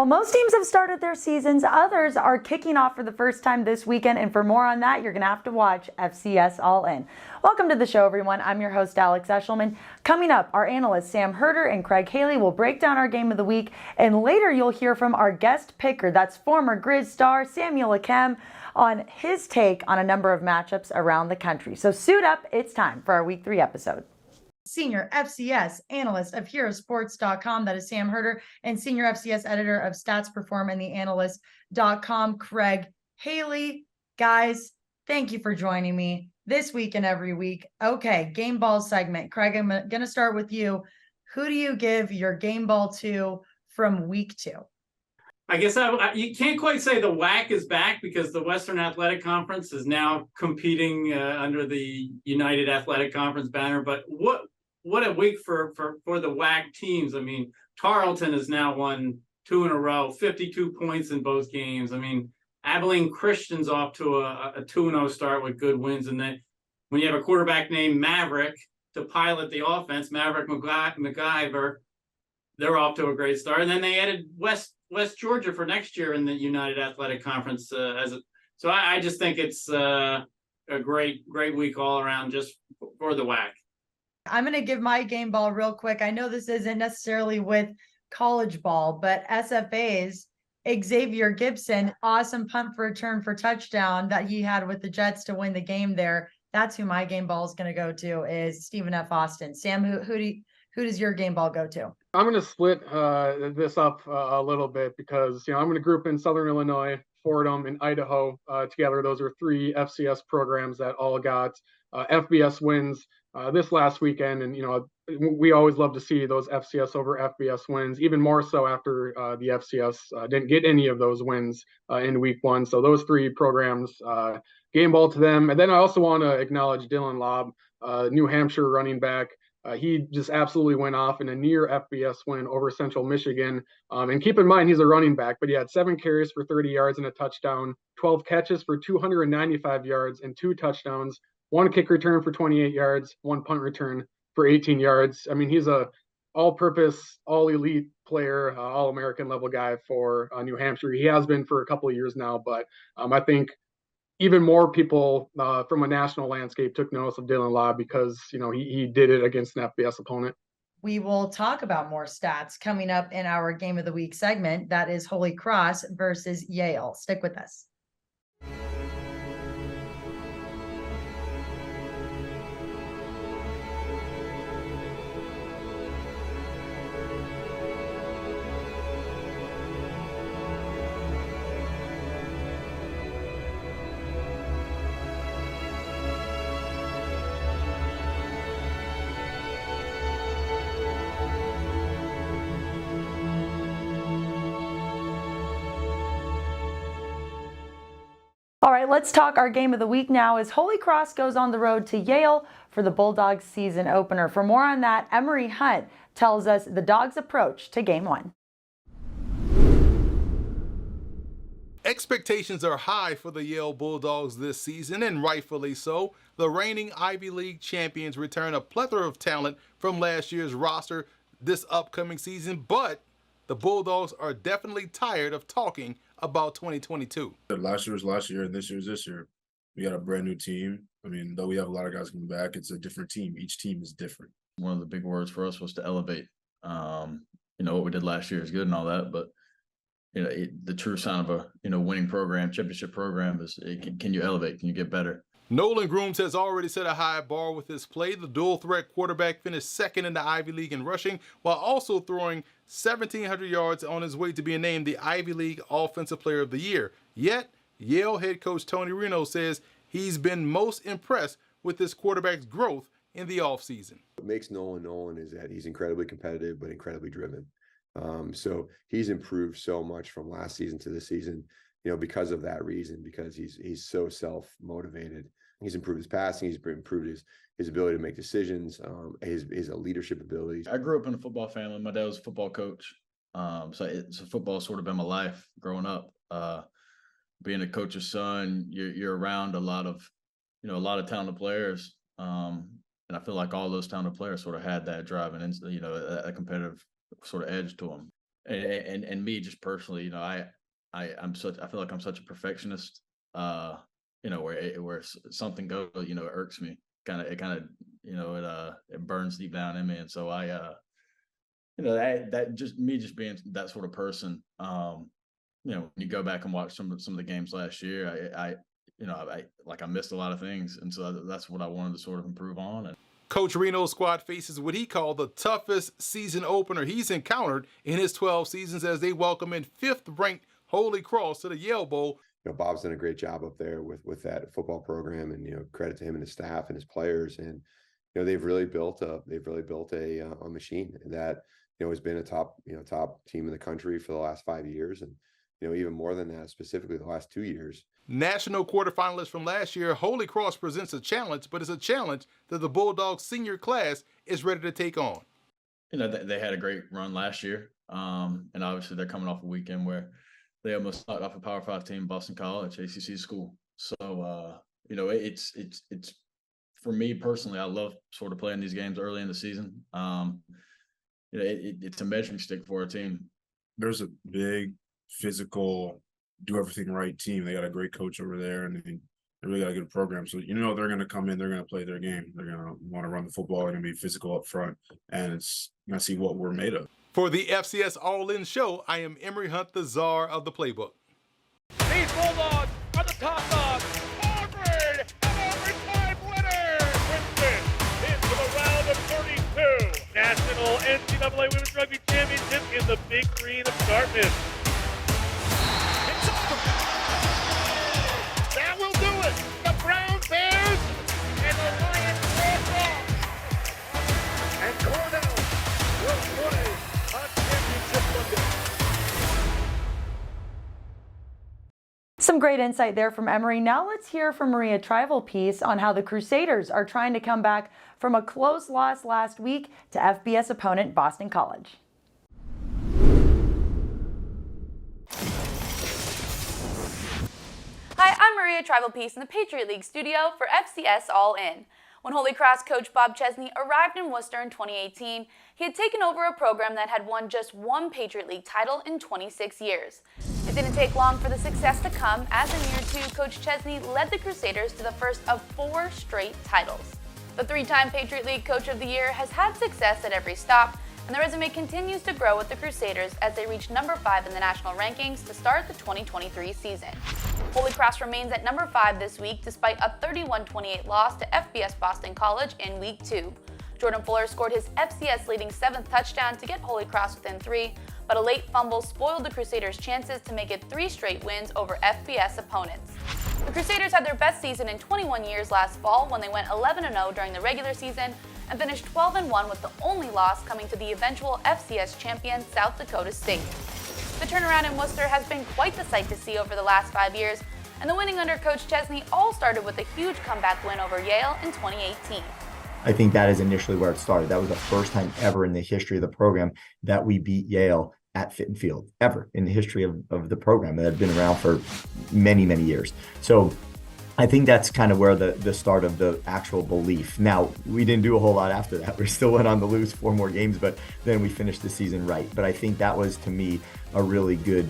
While most teams have started their seasons, others are kicking off for the first time this weekend, and for more on that, you're going to have to watch FCS All-In. Welcome to the show, everyone. I'm your host, Alex Eshelman. Coming up, our analysts Sam Herder and Craig Haley will break down our game of the week, and later you'll hear from our guest picker, that's former Grizz star Samuel Akem, on his take on a number of matchups around the country. So suit up, it's time for our Week 3 episode. Senior FCS analyst of herosports.com, that is Sam Herder, and senior FCS editor of Stats Perform and the Analyst.com, Craig Haley. Guys, thank you for joining me this week and every week. Okay, game ball segment. Craig, I'm going to start with you. Who do you give your game ball to from week 2? I guess you can't quite say the WAC is back because the Western Athletic Conference is now competing under the United Athletic Conference banner. But what a week for the WAC teams. I mean, Tarleton has now won 2 in a row, 52 points in both games. I mean, Abilene Christian's off to a 2-0 start with good wins. And then when you have a quarterback named Maverick to pilot the offense, Maverick MacGyver, they're off to a great start. And then they added West Georgia for next year in the United Athletic Conference. So I just think it's a great week all around just for the WAC. I'm going to give my game ball real quick. I know this isn't necessarily with college ball, but SFA's Xavier Gibson, awesome punt for return for touchdown that he had with the Jets to win the game there. That's who my game ball is going to go to, is Stephen F. Austin. Sam, who does your game ball go to? I'm going to split this up a little bit because, I'm going to group in Southern Illinois, Fordham, and Idaho together. Those are 3 FCS programs that all got FBS wins this last weekend. And, we always love to see those FCS over FBS wins, even more so after the FCS didn't get any of those wins in week 1. So those 3 programs, game ball to them. And then I also want to acknowledge Dylan Lobb, New Hampshire running back. He just absolutely went off in a near FBS win over Central Michigan. And keep in mind, he's a running back, but he had 7 carries for 30 yards and a touchdown, 12 catches for 295 yards and 2 touchdowns, 1 kick return for 28 yards, 1 punt return for 18 yards. I mean, he's a all-purpose, all-elite player, all-American level guy for New Hampshire. He has been for a couple of years now, but I think even more people from a national landscape took notice of Dylan Lobb because, he did it against an FBS opponent. We will talk about more stats coming up in our Game of the Week segment. That is Holy Cross versus Yale. Stick with us. All right, let's talk our game of the week now as Holy Cross goes on the road to Yale for the Bulldogs season opener. For more on that, Emery Hunt tells us the Dogs' approach to game 1. Expectations are high for the Yale Bulldogs this season, and rightfully so. The reigning Ivy League champions return a plethora of talent from last year's roster this upcoming season, but the Bulldogs are definitely tired of talking about 2022. Last year was last year, and this year is this year. We got a brand new team. I mean, though we have a lot of guys coming back, it's a different team. Each team is different. One of the big words for us was to elevate. What we did last year is good and all that, but the true sign of a winning program, championship program, is can you elevate? Can you get better? Nolan Grooms has already set a high bar with his play. The dual-threat quarterback finished 2nd in the Ivy League in rushing, while also throwing 1,700 yards on his way to being named the Ivy League Offensive Player of the Year. Yet, Yale head coach Tony Reno says he's been most impressed with this quarterback's growth in the offseason. What makes Nolan is that he's incredibly competitive but incredibly driven. So he's improved so much from last season to this season, because of that reason, because he's so self-motivated. He's improved his passing, he's improved his ability to make decisions, his leadership abilities. I grew up in a football family. My dad was a football coach. So football sort of been my life growing up. Being a coach's son, you're around a lot of talented players. And I feel like all those talented players sort of had that drive and, a competitive sort of edge to them. and me just personally, I feel like I'm such a perfectionist, where something goes, it irks me. It burns deep down in me. And so that just me just being that sort of person, when you go back and watch some of the games last year, I missed a lot of things. And so that's what I wanted to sort of improve on. And Coach Reno's squad faces what he called the toughest season opener he's encountered in his 12 seasons as they welcome in 5th-ranked Holy Cross to the Yale Bowl. Bob's done a great job up there with that football program, and credit to him and his staff and his players. And they've really built a machine that has been a top team in the country for the last 5 years, and even more than that, specifically the last 2 years. National quarterfinalists from last year, Holy Cross presents a challenge, but it's a challenge that the Bulldogs senior class is ready to take on. They had a great run last year, and obviously they're coming off a weekend where they almost knocked off a Power 5 team, Boston College, ACC school. So it's for me personally, I love sort of playing these games early in the season. It's a measuring stick for our team. There's a big physical, do everything right team. They got a great coach over there, and they really got a good program. So they're going to come in, they're going to play their game. They're going to want to run the football. They're going to be physical up front, and it's going to see what we're made of. For the FCS All-In show, I am Emery Hunt, the czar of the playbook. These Bulldogs are the top dogs. Auburn, an overtime winner, wins it into the round of 32. National NCAA Women's Rugby Championship in the Big Green of Dartmouth. It's over. That will do it. The Brown Bears and the Lions cross off. And Cornell will play on Championship Monday. Some great insight there from Emery. Now let's hear from Maria Trival-Peace on how the Crusaders are trying to come back from a close loss last week to FBS opponent Boston College. Hi, I'm Maria Trival-Peace in the Patriot League studio for FCS All-In. When Holy Cross coach Bob Chesney arrived in Worcester in 2018, he had taken over a program that had won just one Patriot League title in 26 years. It didn't take long for the success to come, as in year 2, Coach Chesney led the Crusaders to the first of 4 straight titles. The 3-time Patriot League Coach of the Year has had success at every stop, and the resume continues to grow with the Crusaders as they reach number 5 in the national rankings to start the 2023 season. Holy Cross remains at number 5 this week despite a 31-28 loss to FBS Boston College in Week 2. Jordan Fuller scored his FCS leading 7th touchdown to get Holy Cross within 3, but a late fumble spoiled the Crusaders' chances to make it 3 straight wins over FBS opponents. The Crusaders had their best season in 21 years last fall when they went 11-0 during the regular season and finished 12-1 with the only loss coming to the eventual FCS champion South Dakota State. The turnaround in Worcester has been quite the sight to see over the last 5 years, and the winning under Coach Chesney all started with a huge comeback win over Yale in 2018. I think that is initially where it started. That was the first time ever in the history of the program that we beat Yale at Fitton Field, ever in the history of the program that had been around for many, many years. So I think that's kind of where the start of the actual belief. Now, we didn't do a whole lot after that. We still went on to lose 4 more games, but then we finished the season right. But I think that was, to me, a really good,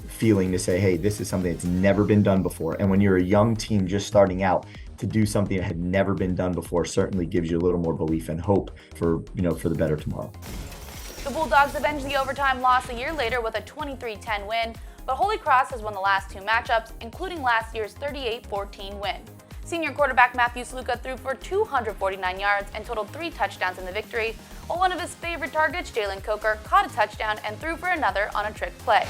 feeling to say, hey, this is something that's never been done before. And when you're a young team just starting out, to do something that had never been done before certainly gives you a little more belief and hope for the better tomorrow. The Bulldogs avenged the overtime loss a year later with a 23-10 win, but Holy Cross has won the last 2 matchups, including last year's 38-14 win. Senior quarterback Matthew Sluka threw for 249 yards and totaled 3 touchdowns in the victory, while one of his favorite targets, Jalen Coker, caught a touchdown and threw for another on a trick play.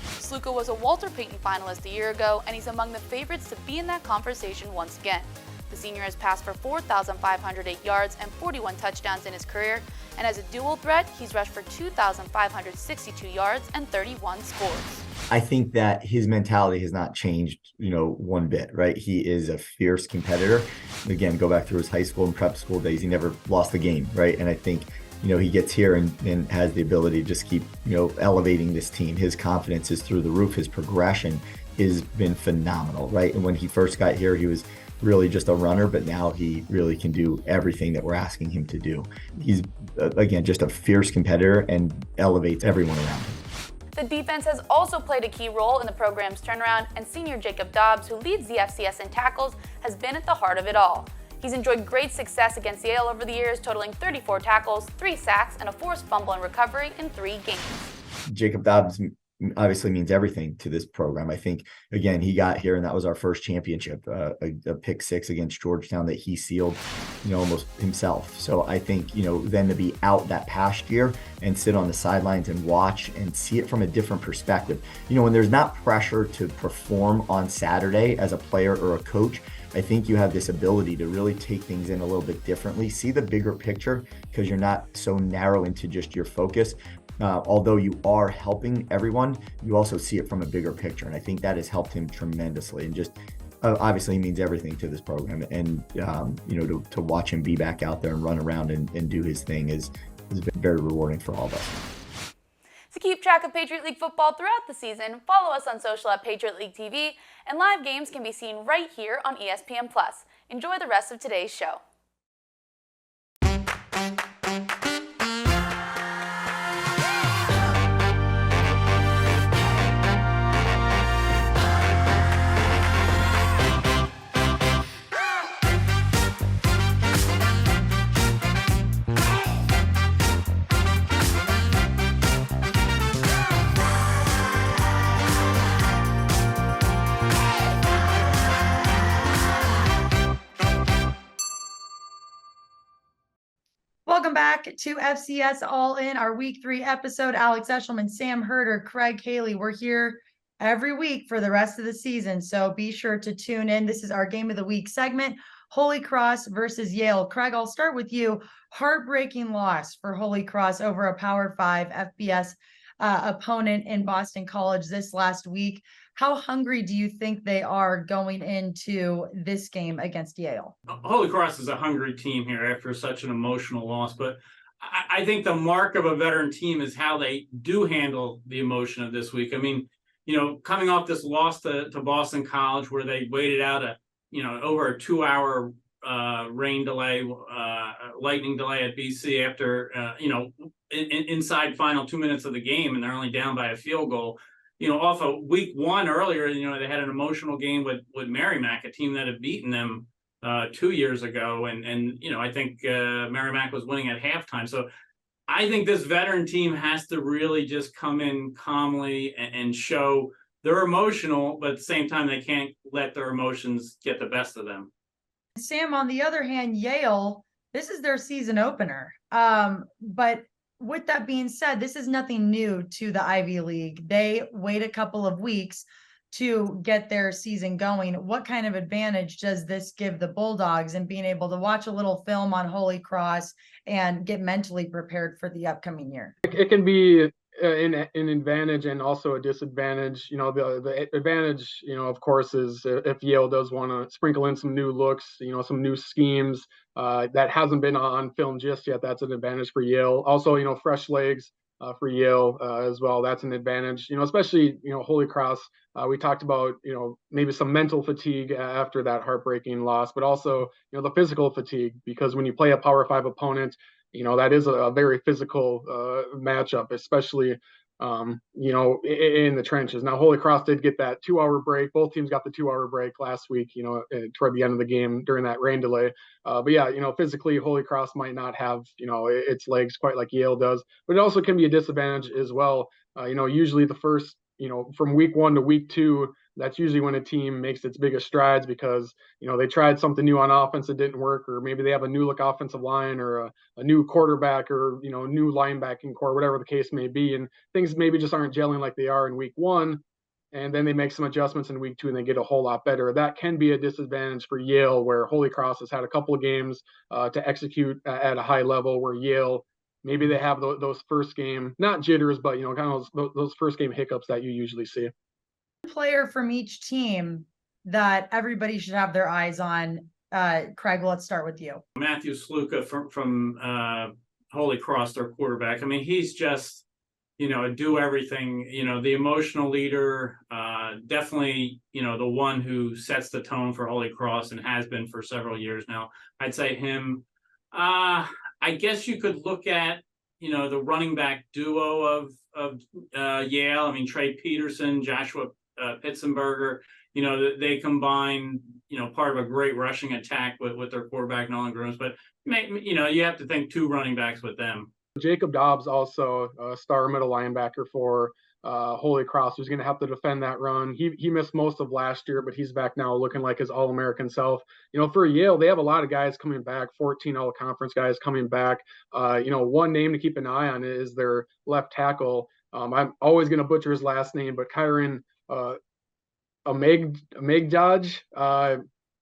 Sluka was a Walter Payton finalist a year ago, and he's among the favorites to be in that conversation once again. The senior has passed for 4,508 yards and 41 touchdowns in his career, and as a dual threat, he's rushed for 2,562 yards and 31 scores. I think that his mentality has not changed, one bit, right? He is a fierce competitor. Again, go back through his high school and prep school days, he never lost a game, right? And I think, he gets here and has the ability to just keep, elevating this team. His confidence is through the roof. His progression has been phenomenal, right? And when he first got here, he was really just a runner, but now he really can do everything that we're asking him to do. He's, again, just a fierce competitor and elevates everyone around him. The defense has also played a key role in the program's turnaround, and senior Jacob Dobbs, who leads the FCS in tackles, has been at the heart of it all. He's enjoyed great success against Yale over the years, totaling 34 tackles, 3 sacks, and a forced fumble and recovery in 3 games. Jacob Dobbs obviously means everything to this program. I think, again, he got here and that was our first championship, a pick 6 against Georgetown that he sealed, almost himself. So I think, then to be out that past year and sit on the sidelines and watch and see it from a different perspective. When there's not pressure to perform on Saturday as a player or a coach, I think you have this ability to really take things in a little bit differently, see the bigger picture, because you're not so narrow into just your focus. Although you are helping everyone, you also see it from a bigger picture. And I think that has helped him tremendously. And just obviously he means everything to this program. And, to watch him be back out there and run around and do his thing has been very rewarding for all of us. To keep track of Patriot League football throughout the season, follow us on social at Patriot League TV, and live games can be seen right here on ESPN+. Enjoy the rest of today's show. Welcome back to FCS All-In, our Week 3 episode. Alex Eshelman, Sam Herder, Craig Haley. We're here every week for the rest of the season, so be sure to tune in. This is our Game of the Week segment, Holy Cross versus Yale. Craig, I'll start with you. Heartbreaking loss for Holy Cross over a Power 5 FBS opponent in Boston College this last week. How hungry do you think they are going into this game against Yale? Holy Cross is a hungry team here after such an emotional loss, but I think the mark of a veteran team is how they do handle the emotion of this week. I mean, coming off this loss to Boston College where they waited out over a 2-hour rain delay, lightning delay at BC after, inside final 2 minutes of the game, and they're only down by a field goal. Off of week 1 earlier, they had an emotional game with Merrimack, a team that had beaten them 2 years ago. And I think Merrimack was winning at halftime. So I think this veteran team has to really just come in calmly and show they're emotional, but at the same time, they can't let their emotions get the best of them. Sam, on the other hand, Yale, this is their season opener. But with that being said, this is nothing new to the Ivy League. They wait a couple of weeks to get their season going. What kind of advantage does this give the Bulldogs in being able to watch a little film on Holy Cross and get mentally prepared for the upcoming year? It can be an advantage and also a disadvantage. The advantage, of course, is if Yale does want to sprinkle in some new looks, some new schemes that hasn't been on film just yet. That's an advantage for Yale. Also, fresh legs for Yale as well. That's an advantage, especially, Holy Cross. We talked about, maybe some mental fatigue after that heartbreaking loss, but also, the physical fatigue, because when you play a Power 5 opponent, that is a very physical matchup, especially, in the trenches. Now, Holy Cross did get that 2-hour break. Both teams got the 2-hour break last week, toward the end of the game during that rain delay. But yeah, physically, Holy Cross might not have, its legs quite like Yale does, but it also can be a disadvantage as well. Usually the first, from week 1 to week 2, that's usually when a team makes its biggest strides because, they tried something new on offense that didn't work, or maybe they have a new look offensive line or a new quarterback or, new linebacking core, whatever the case may be. And things maybe just aren't gelling like they are in week 1. And then they make some adjustments in week 2 and they get a whole lot better. That can be a disadvantage for Yale, where Holy Cross has had a couple of games to execute at a high level, where Yale, maybe they have those first game, not jitters, but, kind of those first game hiccups that you usually see. Player from each team that everybody should have their eyes on. Craig, let's start with you. Matthew Sluka from Holy Cross, their quarterback. I mean, he's just, do everything, the emotional leader, definitely, the one who sets the tone for Holy Cross and has been for several years now. I'd say him. I guess you could look at, the running back duo of Yale. I mean, Trey Peterson, Joshua Pitzenberger, they combine, part of a great rushing attack with their quarterback, Nolan Grooms. But, you have to think 2 running backs with them. Jacob Dobbs, also a star middle linebacker for Holy Cross, who's going to have to defend that run. He missed most of last year, but he's back now looking like his All-American self. For Yale, they have a lot of guys coming back, 14 All-Conference guys coming back. One name to keep an eye on is their left tackle. I'm always going to butcher his last name, but Kyron Amegjaj,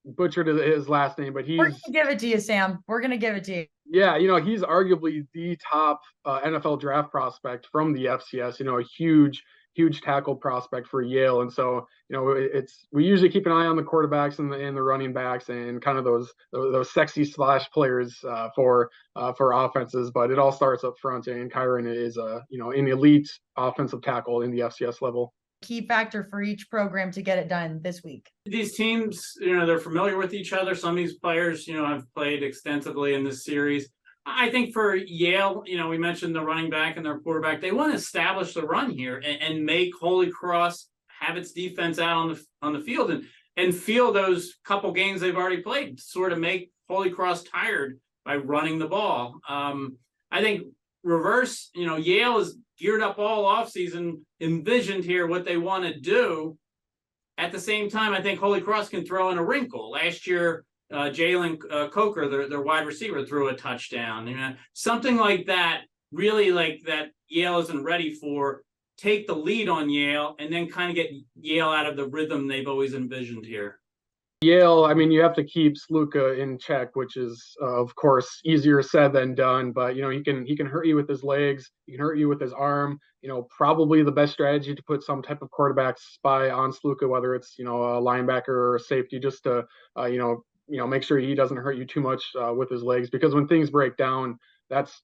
butchered his last name, but we're gonna give it to you, Sam. We're gonna give it to you. Yeah, he's arguably the top NFL draft prospect from the FCS. A huge tackle prospect for Yale, and so we usually keep an eye on the quarterbacks and the running backs and kind of those sexy slash players for offenses. But it all starts up front, and Kyron is an elite offensive tackle in the FCS level. Key factor for each program to get it done this week. These teams, they're familiar with each other. Some of these players, have played extensively in this series. I think for Yale, we mentioned the running back and their quarterback. They want to establish the run here and make Holy Cross have its defense out on the field and feel those couple games they've already played, sort of make Holy Cross tired by running the ball. I think reverse, Yale is geared up all offseason, envisioned here what they want to do. At the same time, I think Holy Cross can throw in a wrinkle. Last year, Jalen Coker, their wide receiver, threw a touchdown. Something like that, really like that Yale isn't ready for. Take the lead on Yale and then kind of get Yale out of the rhythm they've always envisioned here. Yale, I mean, you have to keep Sluka in check, which is, of course, easier said than done. But he can hurt you with his legs, he can hurt you with his arm. Probably the best strategy to put some type of quarterback spy on Sluka, whether it's a linebacker or a safety, just to make sure he doesn't hurt you too much with his legs. Because when things break down, that's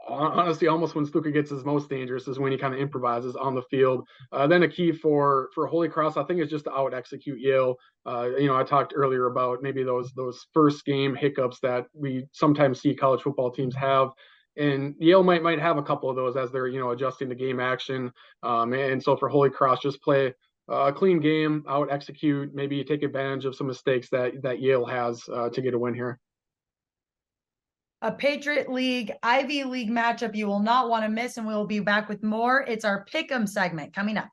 honestly almost when Sluka gets his most dangerous, is when he kind of improvises on the field. Then a key for Holy Cross, I think, is just to out execute Yale. I talked earlier about maybe those first game hiccups that we sometimes see college football teams have, and Yale might have a couple of those as they're adjusting to game action. And so for Holy Cross, just play a clean game, out execute, maybe take advantage of some mistakes that Yale has to get a win here. A Patriot League, Ivy League matchup you will not want to miss, and we will be back with more. It's our Pick'em segment coming up.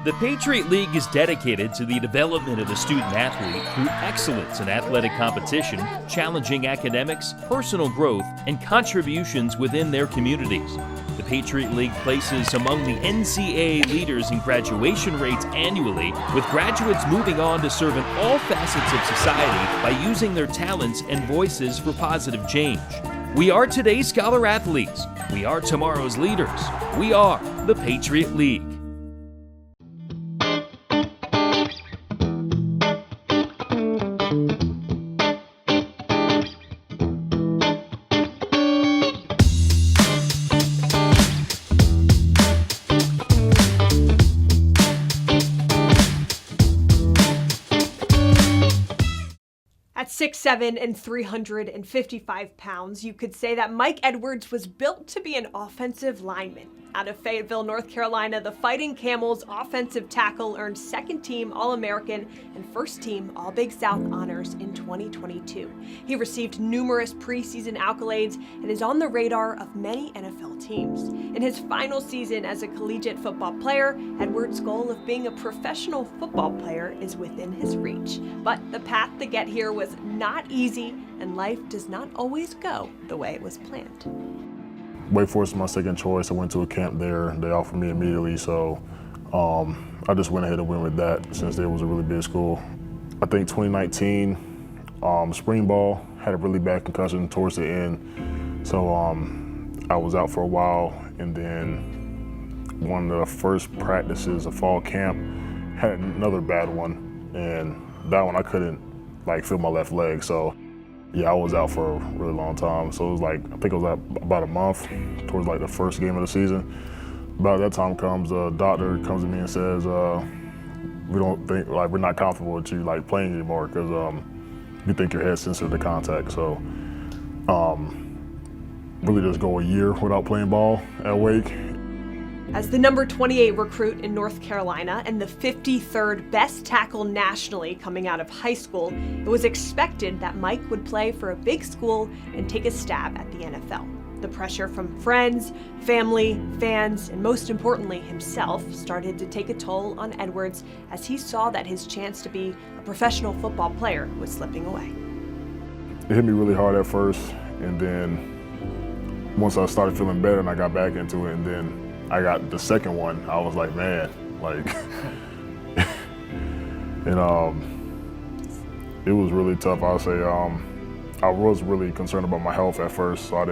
The Patriot League is dedicated to the development of the student athlete through excellence in athletic competition, challenging academics, personal growth, and contributions within their communities. The Patriot League places among the NCAA leaders in graduation rates annually, with graduates moving on to serve in all facets of society by using their talents and voices for positive change. We are today's scholar athletes. We are tomorrow's leaders. We are the Patriot League. At 6'7" and 355 pounds, you could say that Mike Edwards was built to be an offensive lineman. Out of Fayetteville, North Carolina, the Fighting Camels offensive tackle earned second-team All-American and first-team All-Big South honors in 2022. He received numerous preseason accolades and is on the radar of many NFL teams. In his final season as a collegiate football player, Edwards' goal of being a professional football player is within his reach. But the path to get here was not easy, and life does not always go the way it was planned. Wake Forest was my second choice. I went to a camp there. They offered me immediately, so I just went ahead and went with that since it was a really big school. I think 2019, spring ball, had a really bad concussion towards the end, so I was out for a while, and then one of the first practices of fall camp had another bad one, and that one I couldn't feel my left leg, so yeah, I was out for a really long time. So it was I think it was about a month towards the first game of the season. About that time comes, a doctor comes to me and says, we don't think, we're not comfortable with you playing anymore because we think your head's sensitive to contact. So really just go a year without playing ball at Wake. As the number 28 recruit in North Carolina and the 53rd best tackle nationally coming out of high school, it was expected that Mike would play for a big school and take a stab at the NFL. The pressure from friends, family, fans, and most importantly himself started to take a toll on Edwards as he saw that his chance to be a professional football player was slipping away. It hit me really hard at first, and then once I started feeling better and I got back into it, and then I got the second one, I was like, man, like, and it was really tough. I'll say I was really concerned about my health at first, so I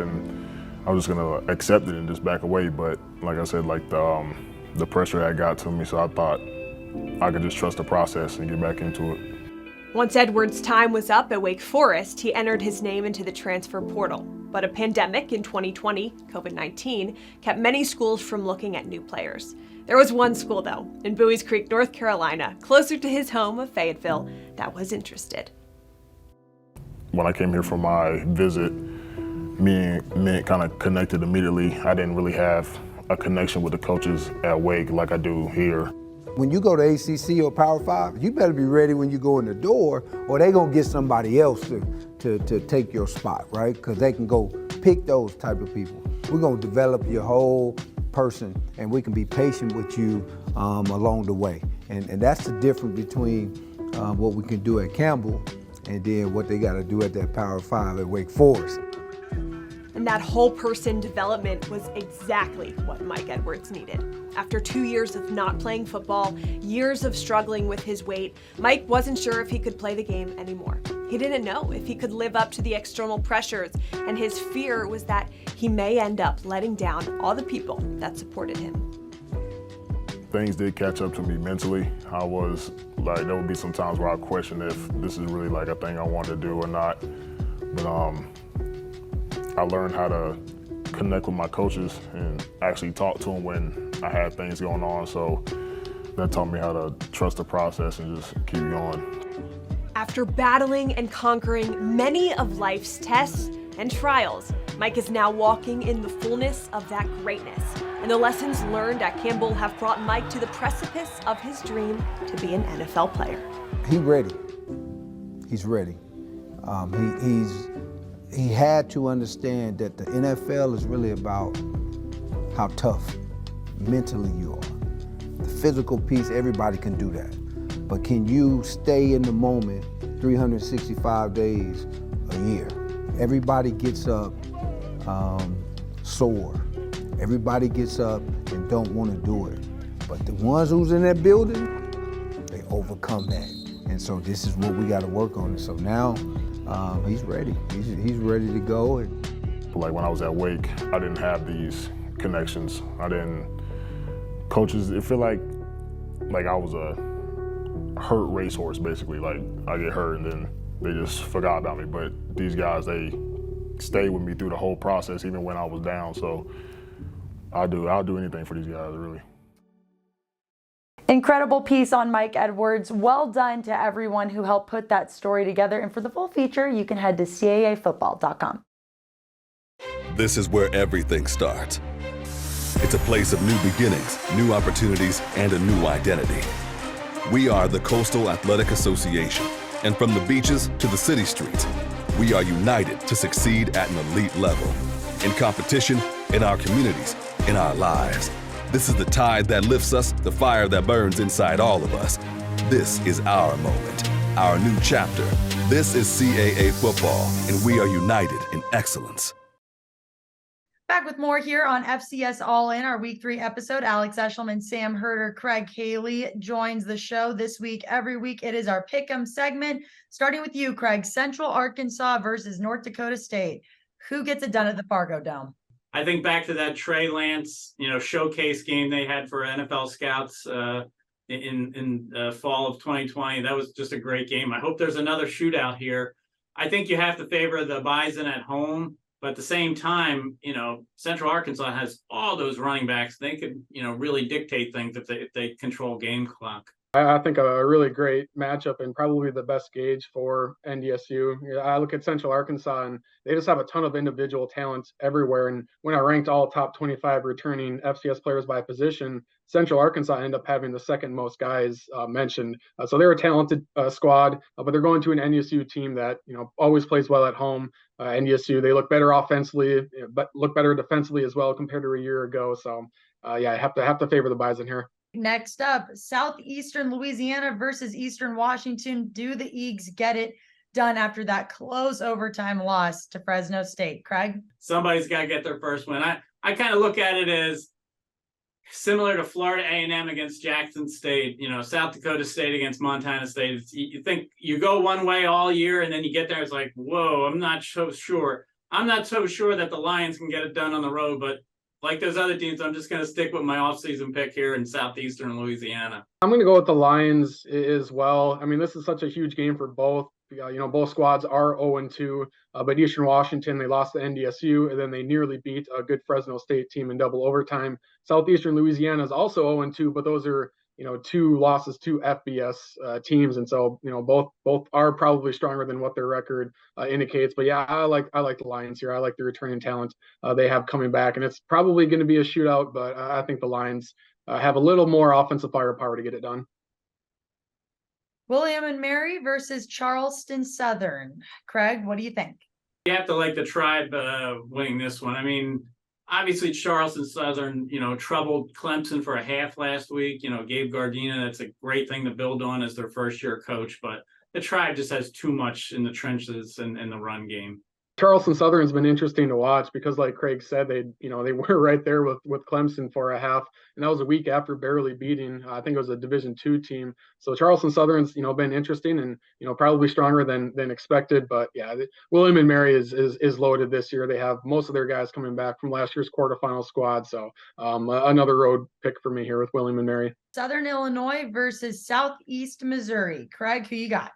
was just gonna accept it and just back away. But like I said, like the pressure had got to me, so I thought I could just trust the process and get back into it. Once Edwards' time was up at Wake Forest, he entered his name into the transfer portal. But a pandemic in 2020, COVID-19, kept many schools from looking at new players. There was one school, though, in Buies Creek, North Carolina, closer to his home of Fayetteville, that was interested. When I came here for my visit, me and Mint kind of connected immediately. I didn't really have a connection with the coaches at Wake like I do here. When you go to ACC or Power 5, you better be ready when you go in the door, or they gonna get somebody else to take your spot, right? Because they can go pick those type of people. We're gonna develop your whole person, and we can be patient with you along the way. And that's the difference between what we can do at Campbell and then what they gotta do at that Power 5 at Wake Forest. And that whole person development was exactly what Mike Edwards needed. After 2 years of not playing football, years of struggling with his weight, Mike wasn't sure if he could play the game anymore. He didn't know if he could live up to the external pressures, and his fear was that he may end up letting down all the people that supported him. Things did catch up to me mentally. I was like, there would be some times where I question if this is really like a thing I wanted to do or not. But I learned how to connect with my coaches and actually talk to them when I had things going on. So that taught me how to trust the process and just keep going. After battling and conquering many of life's tests and trials, Mike is now walking in the fullness of that greatness. And the lessons learned at Campbell have brought Mike to the precipice of his dream to be an NFL player. He's ready. He's ready. He had to understand that the NFL is really about how tough mentally you are. The physical piece, everybody can do that. But can you stay in the moment 365 days a year? Everybody gets up sore. Everybody gets up and don't want to do it. But the ones who's in that building, they overcome that. And so this is what we got to work on. So now he's ready. He's ready to go. Like when I was at Wake, I didn't have these connections. Coaches, it feel like I was a hurt racehorse, basically. Like I get hurt and then they just forgot about me. But these guys, they stayed with me through the whole process, even when I was down. So I'll do anything for these guys, really. Incredible piece on Mike Edwards. Well done to everyone who helped put that story together. And for the full feature, you can head to caafootball.com. This is where everything starts. It's a place of new beginnings, new opportunities, and a new identity. We are the Coastal Athletic Association, and from the beaches to the city streets, we are united to succeed at an elite level. In competition, in our communities, in our lives. This is the tide that lifts us, the fire that burns inside all of us. This is our moment, our new chapter. This is CAA football, and we are united in excellence. Back with more here on FCS All-In, our Week 3 episode. Alex Eshelman, Sam Herder, Craig Haley joins the show this week. Every week it is our Pick'em segment. Starting with you, Craig. Central Arkansas versus North Dakota State. Who gets it done at the Fargo Dome? I think back to that Trey Lance, showcase game they had for NFL scouts in fall of 2020. That was just a great game. I hope there's another shootout here. I think you have to favor the Bison at home. But at the same time, Central Arkansas has all those running backs. They could, really dictate things if they control game clock. I think a really great matchup and probably the best gauge for NDSU. I look at Central Arkansas and they just have a ton of individual talent everywhere. And when I ranked all top 25 returning FCS players by position, Central Arkansas ended up having the second most guys mentioned. So they're a talented squad, but they're going to an NDSU team that always plays well at home. NDSU, they look better offensively, but look better defensively as well compared to a year ago. So yeah, I have to favor the Bison here. Next up, Southeastern Louisiana versus Eastern Washington. Do the Eagles get it done after that close overtime loss to Fresno State? Craig? Somebody's got to get their first win. I kind of look at it as similar to Florida A&M against Jackson State, South Dakota State against Montana State. You think you go one way all year and then you get there, it's like, whoa, I'm not so sure. I'm not so sure that the Lions can get it done on the road, but like those other teams, I'm just going to stick with my offseason pick here in Southeastern Louisiana. I'm going to go with the Lions as well. I mean, this is such a huge game for both. Both squads are 0-2, but Eastern Washington, they lost to NDSU, and then they nearly beat a good Fresno State team in double overtime. Southeastern Louisiana is also 0-2, but those are, two losses to FBS teams. And so, both are probably stronger than what their record indicates. But yeah, I like the Lions here. I like the returning talent they have coming back, and it's probably going to be a shootout, but I think the Lions have a little more offensive firepower to get it done. William and Mary versus Charleston Southern. Craig, what do you think? You have to like the Tribe winning this one. I mean, obviously Charleston Southern, troubled Clemson for a half last week. Gabe Gardena, that's a great thing to build on as their first year coach. But the Tribe just has too much in the trenches and the run game. Charleston Southern's been interesting to watch because, like Craig said, they were right there with Clemson for a half, and that was a week after barely beating, I think it was a Division II team. So Charleston Southern's, been interesting and, probably stronger than expected. But yeah, William and Mary is loaded this year. They have most of their guys coming back from last year's quarterfinal squad. So another road pick for me here with William and Mary. Southern Illinois versus Southeast Missouri. Craig, who you got?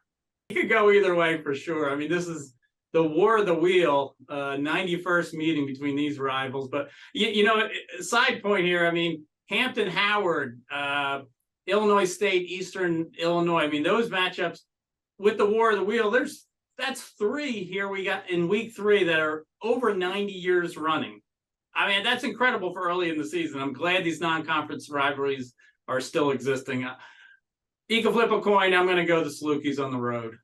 You could go either way for sure. I mean, this is the war of the wheel, 91st meeting between these rivals. But, side point here, I mean, Hampton Howard, Illinois State, Eastern Illinois. I mean, those matchups with the war of the wheel, that's three here we got in week 3 that are over 90 years running. I mean, that's incredible for early in the season. I'm glad these non-conference rivalries are still existing. You can flip a coin. I'm going to go the Salukis on the road.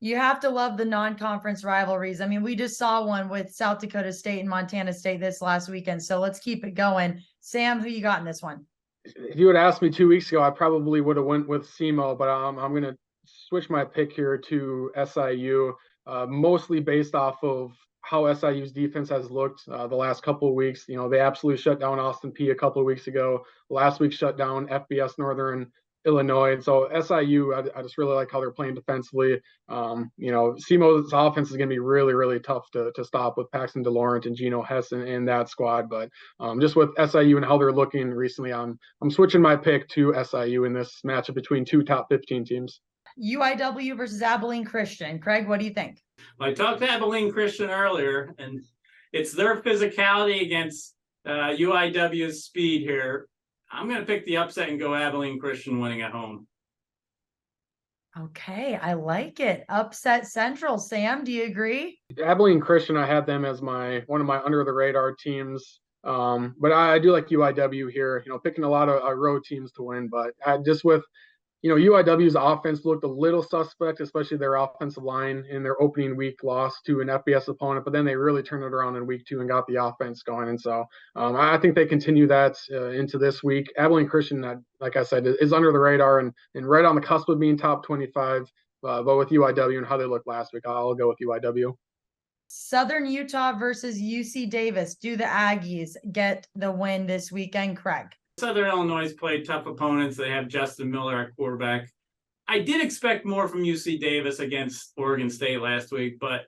You have to love the non-conference rivalries. I mean, we just saw one with South Dakota State and Montana State this last weekend. So let's keep it going. Sam, who you got in this one? If you had asked me 2 weeks ago, I probably would have went with SEMO, but I'm going to switch my pick here to SIU, mostly based off of how SIU's defense has looked the last couple of weeks. They absolutely shut down Austin Peay a couple of weeks ago. Last week shut down FBS Northern Illinois. And so SIU, I just really like how they're playing defensively. SEMO's offense is going to be really, really tough to stop with Paxton DeLaurent and Geno Hess in that squad. But just with SIU and how they're looking recently, I'm switching my pick to SIU in this matchup between two top 15 teams. UIW versus Abilene Christian. Craig, what do you think? Well, I talked to Abilene Christian earlier, and it's their physicality against UIW's speed here. I'm going to pick the upset and go Abilene Christian winning at home. Okay, I like it. Upset Central. Sam, do you agree? Abilene Christian, I had them as one of my under the radar teams. But I do like UIW here, picking a lot of road teams to win. But just with, UIW's offense looked a little suspect, especially their offensive line in their opening week loss to an FBS opponent. But then they really turned it around in week 2 and got the offense going. And so I think they continue that into this week. Abilene Christian, like I said, is under the radar and right on the cusp of being top 25. But with UIW and how they looked last week, I'll go with UIW. Southern Utah versus UC Davis. Do the Aggies get the win this weekend, Craig? Southern Illinois played tough opponents. They have Justin Miller at quarterback. I did expect more from UC Davis against Oregon State last week, but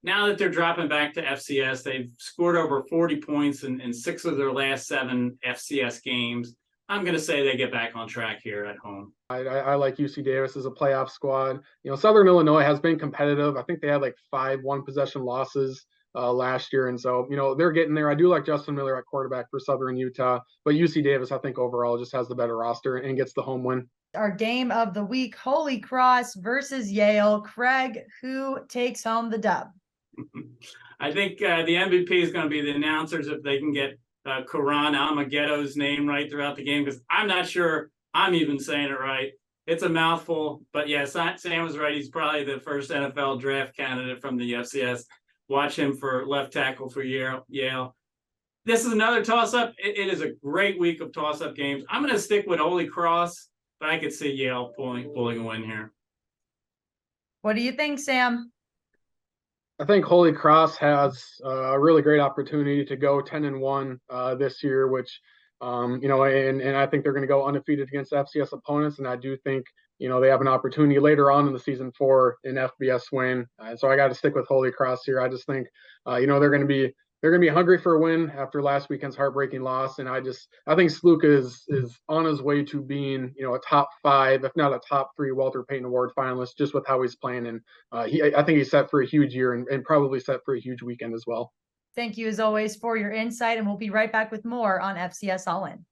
now that they're dropping back to FCS, they've scored over 40 points in 6 of their last 7 FCS games. I'm going to say they get back on track here at home. I like UC Davis as a playoff squad. Southern Illinois has been competitive. I think they had like 5 one-possession losses last year. And so, they're getting there. I do like Justin Miller at quarterback for Southern Utah, but UC Davis, I think overall just has the better roster and gets the home win. Our game of the week, Holy Cross versus Yale. Craig, who takes home the dub? I think the MVP is going to be the announcers if they can get Karan Amaghetto's name right throughout the game, because I'm not sure I'm even saying it right. It's a mouthful, but yeah, Sam was right. He's probably the first NFL draft candidate from the FCS. Watch him for left tackle for Yale. This is another toss-up. It is a great week of toss-up games. I'm going to stick with Holy Cross, but I could see Yale pulling a win here. What do you think, Sam? I think Holy Cross has a really great opportunity to go 10-1 this year, which, and I think they're going to go undefeated against FCS opponents. And I do think, they have an opportunity later on in the season for an FBS win. So I got to stick with Holy Cross here. I just think, they're going to be hungry for a win after last weekend's heartbreaking loss. And I think Sluka is on his way to being, a top 5, if not a top 3 Walter Payton Award finalist, just with how he's playing. And I think he's set for a huge year and probably set for a huge weekend as well. Thank you as always for your insight, and we'll be right back with more on FCS All-In.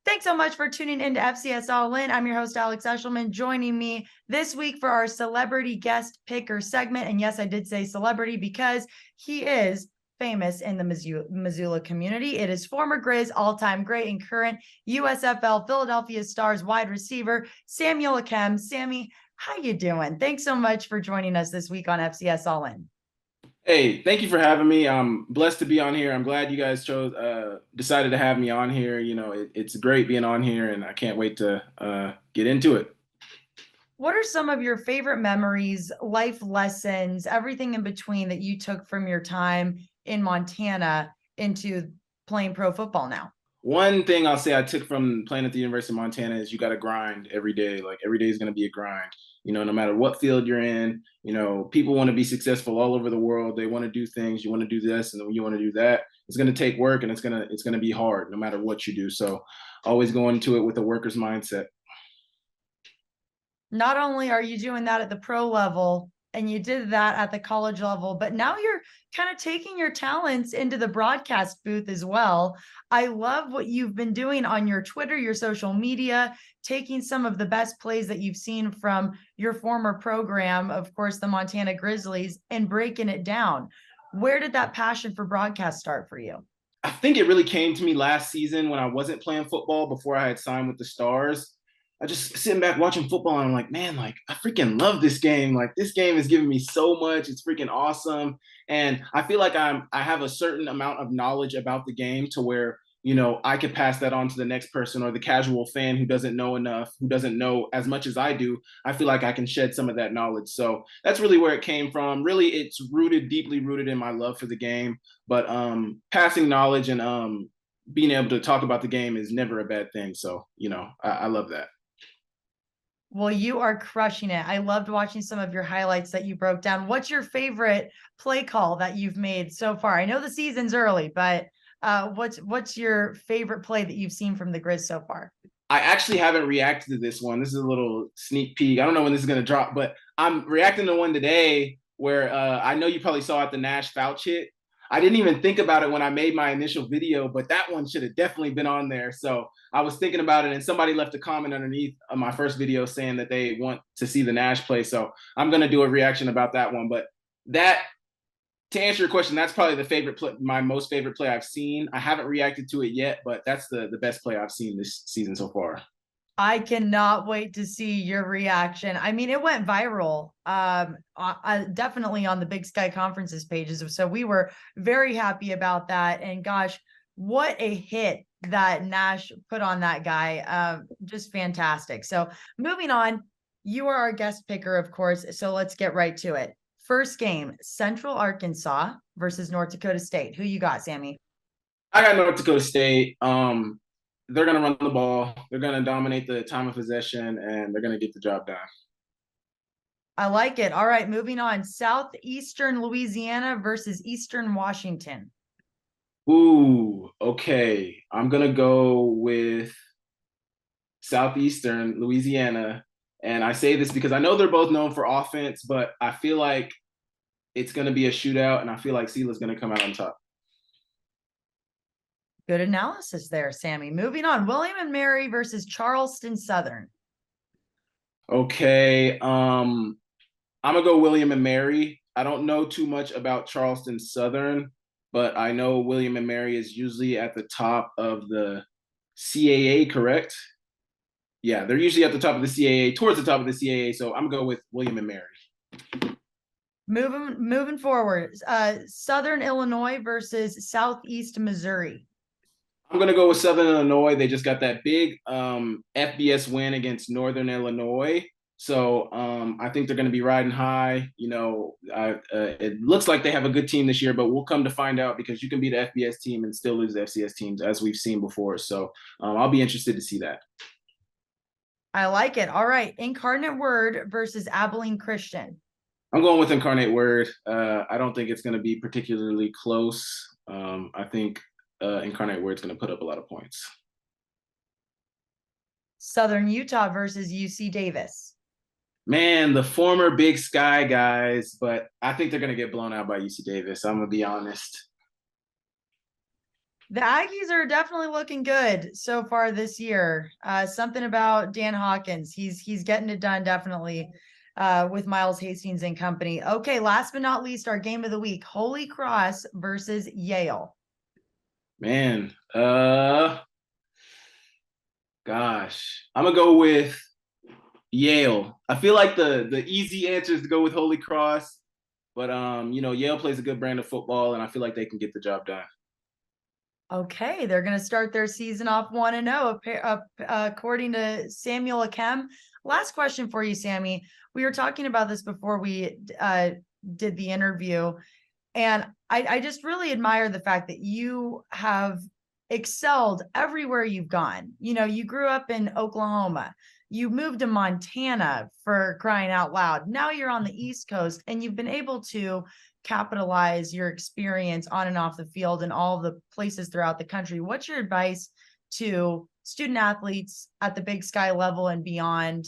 Thanks so much for tuning into FCS All-In. I'm your host, Alex Eshelman. Joining me this week for our celebrity guest picker segment. And yes, I did say celebrity because he is famous in the Missoula community. It is former Grizz, all-time great and current USFL Philadelphia Stars wide receiver, Samuel Akem. Sammy, how you doing? Thanks so much for joining us this week on FCS All-In. Hey, thank you for having me. I'm blessed to be on here. I'm glad you guys decided to have me on here. It's great being on here, and I can't wait to get into it. What are some of your favorite memories, life lessons, everything in between that you took from your time in Montana into playing pro football now? One thing I'll say I took from playing at the University of Montana is you got to grind every day. Like every day is going to be a grind. No matter what field you're in, people want to be successful all over the world. They want to do things. You want to do this and you want to do that. It's going to take work and it's going to be hard no matter what you do. So always go into it with a worker's mindset. Not only are you doing that at the pro level, and you did that at the college level, but now you're kind of taking your talents into the broadcast booth as well. I love what you've been doing on your Twitter, your social media, taking some of the best plays that you've seen from your former program, of course, the Montana Grizzlies, and breaking it down. Where did that passion for broadcast start for you? I think it really came to me last season when I wasn't playing football before I had signed with the Stars. I just sitting back watching football and I'm like, man, I freaking love this game. This game is giving me so much. It's freaking awesome. And I feel like I have a certain amount of knowledge about the game to where, I could pass that on to the next person or the casual fan who doesn't know enough, who doesn't know as much as I do. I feel like I can shed some of that knowledge. So that's really where it came from. Really, it's deeply rooted in my love for the game. But passing knowledge and being able to talk about the game is never a bad thing. So, I love that. Well, you are crushing it. I loved watching some of your highlights that you broke down. What's your favorite play call that you've made so far? I know the season's early, but what's your favorite play that you've seen from the Grizz so far? I actually haven't reacted to this one. This is a little sneak peek. I don't know when this is going to drop, but I'm reacting to one today where I know you probably saw at the Nash Fouch hit. I didn't even think about it when I made my initial video, but that one should have definitely been on there. So I was thinking about it, and somebody left a comment underneath my first video saying that they want to see the Nash play. So I'm going to do a reaction about that one. But to answer your question, that's probably my most favorite play I've seen. I haven't reacted to it yet, but that's the best play I've seen this season so far. I cannot wait to see your reaction. I mean, it went viral, definitely on the Big Sky Conferences pages. So we were very happy about that. And gosh, what a hit that Nash put on that guy. Just fantastic. So moving on, you are our guest picker, of course. So let's get right to it. First game, Central Arkansas versus North Dakota State. Who you got, Sammy? I got North Dakota State. they're going to run the ball. They're going to dominate the time of possession, and they're going to get the job done. I like it. All right, moving on. Southeastern Louisiana versus Eastern Washington. Ooh, okay. I'm going to go with Southeastern Louisiana. And I say this because I know they're both known for offense, but I feel like it's going to be a shootout, and I feel like Sila's going to come out on top. Good analysis there, Sammy. Moving on. William and Mary versus Charleston Southern. Okay. I'm going to go William and Mary. I don't know too much about Charleston Southern, but I know William and Mary is usually at the top of the CAA, correct? Yeah, they're usually at the top of the CAA, towards the top of the CAA. So I'm going to go with William and Mary. Moving forward. Southern Illinois versus Southeast Missouri. I'm going to go with Southern Illinois. They just got that big FBS win against Northern Illinois. So I think they're going to be riding high. You know, it looks like they have a good team this year, but we'll come to find out, because you can beat the FBS team and still lose the FCS teams, as we've seen before. So I'll be interested to see that. I like it. All right. Incarnate Word versus Abilene Christian. I'm going with Incarnate Word. I don't think it's going to be particularly close. I think Incarnate Word's going to put up a lot of points. Southern Utah versus UC Davis. Man, the former Big Sky guys, but I think they're going to get blown out by UC Davis. I'm going to be honest. The Aggies are definitely looking good so far this year. Something about Dan Hawkins. He's getting it done, definitely, with Miles Hastings and company. Okay, last but not least, our game of the week, Holy Cross versus Yale. Man, gosh, I'm going to go with Yale. I feel like the easy answer is to go with Holy Cross, but you know, Yale plays a good brand of football, and I feel like they can get the job done. Okay, they're going to start their season off 1-0, according to Samuel Akem. Last question for you, Sammy. We were talking about this before we did the interview, and I just really admire the fact that you have excelled everywhere you've gone. You know, you grew up in Oklahoma. You moved to Montana, for crying out loud. Now you're on the East Coast, and you've been able to capitalize your experience on and off the field in all the places throughout the country. What's your advice to student athletes at the Big Sky level and beyond,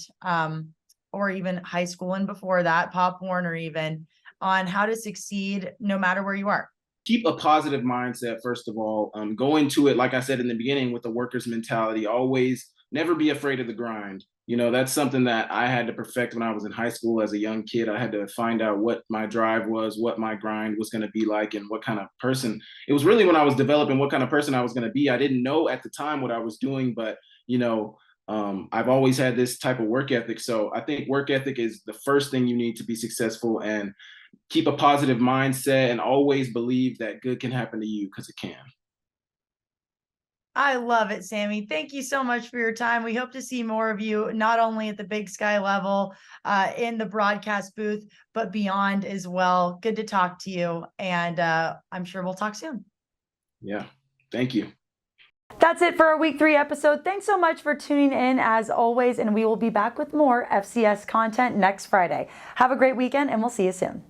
or even high school and before that, Pop Warner even, on how to succeed no matter where you are? Keep a positive mindset, first of all. Go into it, like I said in the beginning, with the worker's mentality. Always never be afraid of the grind. You know, that's something that I had to perfect when I was in high school as a young kid. I had to find out what my drive was, what my grind was going to be like, and what kind of person. It was really when I was developing what kind of person I was going to be. I didn't know at the time what I was doing, but, you know, I've always had this type of work ethic. So I think work ethic is the first thing you need to be successful, and keep a positive mindset and always believe that good can happen to you, because it can. I love it, Sammy. Thank you so much for your time. We hope to see more of you, not only at the Big Sky level, in the broadcast booth, but beyond as well. Good to talk to you, and I'm sure we'll talk soon. Yeah, thank you. That's it for our week 3 episode. Thanks so much for tuning in as always, and we will be back with more FCS content next Friday. Have a great weekend, and we'll see you soon.